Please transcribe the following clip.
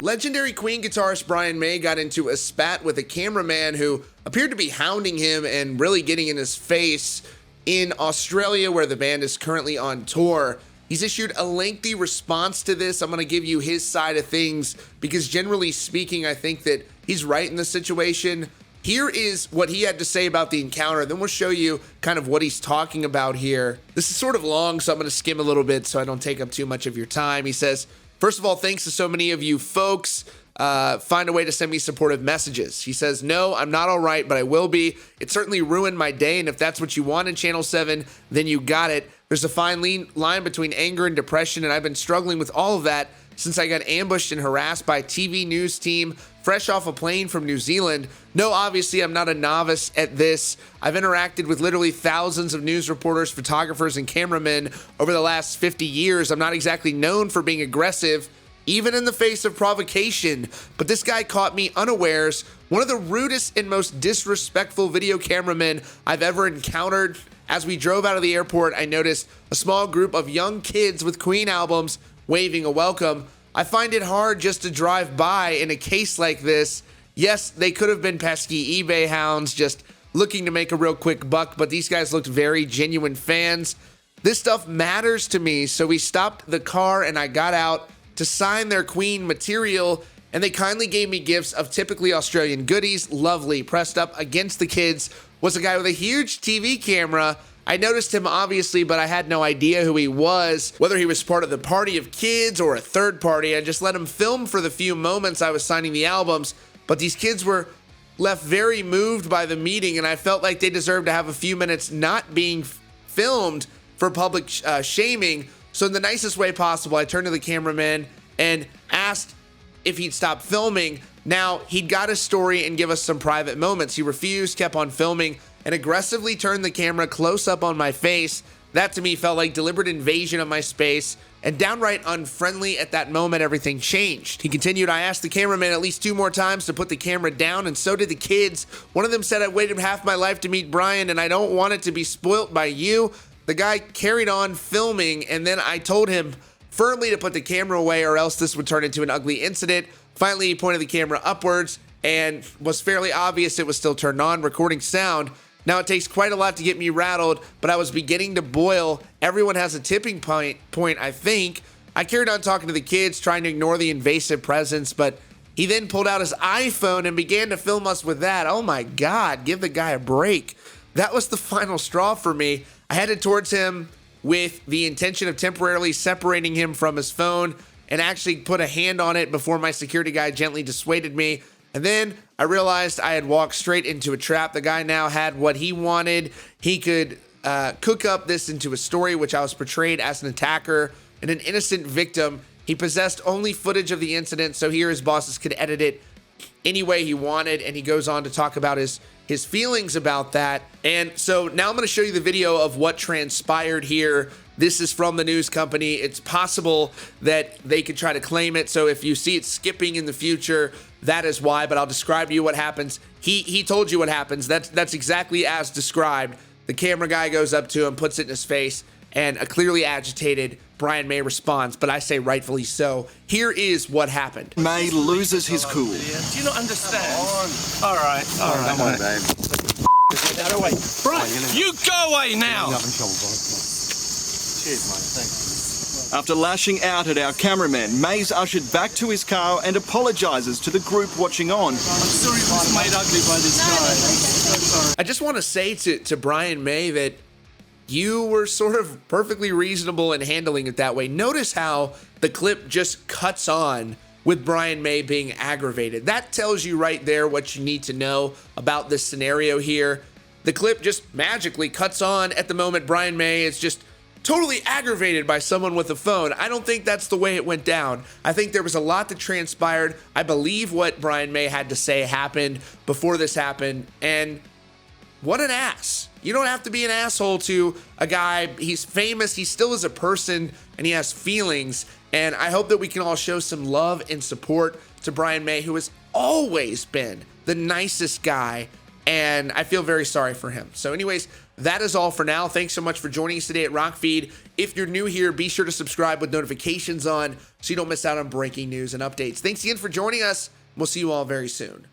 Legendary Queen guitarist Brian May got into a spat with a cameraman who appeared to be hounding him and really getting in his face in Australia, where the band is currently on tour. He's issued a lengthy response to this. I'm going to give you his side of things because generally speaking, I think that he's right in the situation. Here is what he had to say about the encounter. Then we'll show you kind of what he's talking about here. This is sort of long, so I'm going to skim a little bit so I don't take up too much of your time. He says, first of all, thanks to so many of you folks. Find a way to send me supportive messages. He says, no, I'm not all right, but I will be. It certainly ruined my day, and if that's what you want in Channel 7, then you got it. There's a fine line between anger and depression, and I've been struggling with all of that since I got ambushed and harassed by a TV news team fresh off a plane from New Zealand. No, obviously, I'm not a novice at this. I've interacted with literally thousands of news reporters, photographers, and cameramen over the last 50 years. I'm not exactly known for being aggressive, even in the face of provocation, but this guy caught me unawares. One of the rudest and most disrespectful video cameramen I've ever encountered. As we drove out of the airport, I noticed a small group of young kids with Queen albums waving a welcome. I find it hard just to drive by in a case like this. Yes, they could have been pesky eBay hounds just looking to make a real quick buck, but these guys looked very genuine fans. This stuff matters to me, so we stopped the car and I got out to sign their Queen material, and they kindly gave me gifts of typically Australian goodies. Lovely. Pressed up against the kids was a guy with a huge TV camera. I noticed him obviously, but I had no idea who he was, whether he was part of the party of kids or a third party. I just let him film for the few moments I was signing the albums, but these kids were left very moved by the meeting, and I felt like they deserved to have a few minutes not being filmed for public shaming. So in the nicest way possible, I turned to the cameraman and asked if he'd stop filming. Now, he'd got his story and give us some private moments. He refused, kept on filming, and aggressively turned the camera close up on my face. That to me felt like deliberate invasion of my space and downright unfriendly. At that moment, everything changed. He continued, I asked the cameraman at least 2 more times to put the camera down, and so did the kids. One of them said, I waited half my life to meet Brian, and I don't want it to be spoilt by you. The guy carried on filming, and then I told him firmly to put the camera away or else this would turn into an ugly incident. Finally, he pointed the camera upwards and was fairly obvious it was still turned on, recording sound. Now, it takes quite a lot to get me rattled, but I was beginning to boil. Everyone has a tipping point, I think. I carried on talking to the kids, trying to ignore the invasive presence, but he then pulled out his iPhone and began to film us with that. Oh my God, give the guy a break. That was the final straw for me. I headed towards him with the intention of temporarily separating him from his phone and actually put a hand on it before my security guy gently dissuaded me. And then I realized I had walked straight into a trap. The guy now had what he wanted. He could cook up this into a story, which I was portrayed as an attacker and an innocent victim. He possessed only footage of the incident, so here his bosses could edit it any way he wanted. And he goes on to talk about his feelings about that. And so now I'm going to show you the video of what transpired here. This is from the news company. It's possible that they could try to claim it. So if you see it skipping in the future, that is why, but I'll describe to you what happens. He told you what happens. That's exactly as described. The camera guy goes up to him, puts it in his face, and a clearly agitated Brian May responds, but I say rightfully so. Here is what happened. May loses his cool. Do you not understand? All right. Come on, babe. Get away. Brian, you go away now. Cheers, mate. Thanks. After lashing out at our cameraman, May's ushered back to his car and apologises to the group watching on. I'm sorry it was made ugly by this guy. So sorry. I just want to say to Brian May that you were sort of perfectly reasonable in handling it that way. Notice how the clip just cuts on with Brian May being aggravated. That tells you right there what you need to know about this scenario here. The clip just magically cuts on at the moment Brian May is just totally aggravated by someone with a phone. I don't think that's the way it went down. I think there was a lot that transpired. I believe what Brian May had to say happened before this happened, and what an ass. You don't have to be an asshole to a guy. He's famous, he still is a person, and he has feelings, and I hope that we can all show some love and support to Brian May, who has always been the nicest guy and I feel very sorry for him. So anyways, that is all for now. Thanks so much for joining us today at Rockfeed. If you're new here, be sure to subscribe with notifications on so you don't miss out on breaking news and updates. Thanks again for joining us. We'll see you all very soon.